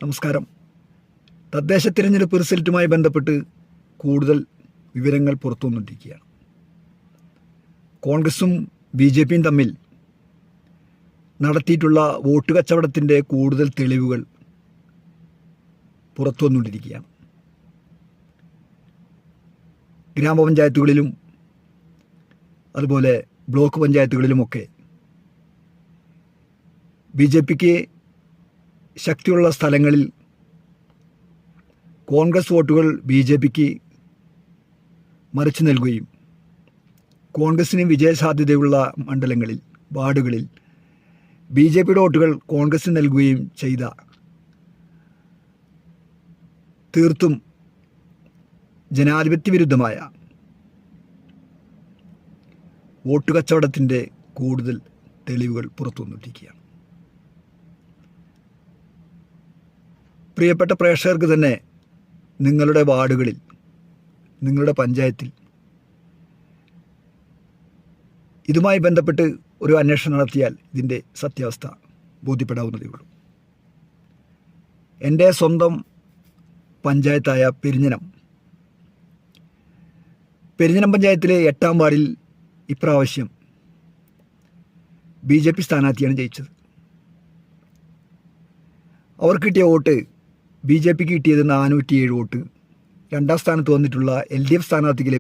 നമസ്കാരം. തദ്ദേശ തിരഞ്ഞെടുപ്പ് റിസൾട്ടുമായി ബന്ധപ്പെട്ട് കൂടുതൽ വിവരങ്ങൾ പുറത്തു വന്നുകൊണ്ടിരിക്കുകയാണ്. കോൺഗ്രസും BJPയും തമ്മിൽ നടത്തിയിട്ടുള്ള വോട്ട് കച്ചവടത്തിൻ്റെ കൂടുതൽ തെളിവുകൾ പുറത്തു വന്നുകൊണ്ടിരിക്കുകയാണ്. ഗ്രാമപഞ്ചായത്തുകളിലും അതുപോലെ ബ്ലോക്ക് പഞ്ചായത്തുകളിലുമൊക്കെ BJPക്ക് ശക്തിയുള്ള സ്ഥലങ്ങളിൽ കോൺഗ്രസ് വോട്ടുകൾ BJPക്ക് മറിച്ചു നൽകുകയും കോൺഗ്രസിന് വിജയസാധ്യതയുള്ള മണ്ഡലങ്ങളിൽ വാർഡുകളിൽ BJPയുടെ വോട്ടുകൾ കോൺഗ്രസിന് നൽകുകയും ചെയ്ത തീർത്തും ജനാധിപത്യ വിരുദ്ധമായ വോട്ട് കച്ചവടത്തിൻ്റെ കൂടുതൽ തെളിവുകൾ പുറത്തു വന്നിരിക്കുകയാണ്. പ്രിയപ്പെട്ട പ്രേക്ഷകർക്ക് തന്നെ നിങ്ങളുടെ വാർഡുകളിൽ, നിങ്ങളുടെ പഞ്ചായത്തിൽ ഇതുമായി ബന്ധപ്പെട്ട് ഒരു അന്വേഷണം നടത്തിയാൽ ഇതിൻ്റെ സത്യാവസ്ഥ ബോധ്യപ്പെടാവുന്നതേ ഉള്ളൂ. എൻ്റെ സ്വന്തം പഞ്ചായത്തായ പെരിഞ്ഞനം പഞ്ചായത്തിലെ 8-ാം വാർഡിൽ ഇപ്രാവശ്യം BJP സ്ഥാനാർത്ഥിയാണ് ജയിച്ചത്. അവർക്ക് കിട്ടിയ വോട്ട് BJPക്ക് കിട്ടിയത് 407 വോട്ട്. 2-ാം സ്ഥാനത്ത് വന്നിട്ടുള്ള LDF സ്ഥാനാർത്ഥിക്ക്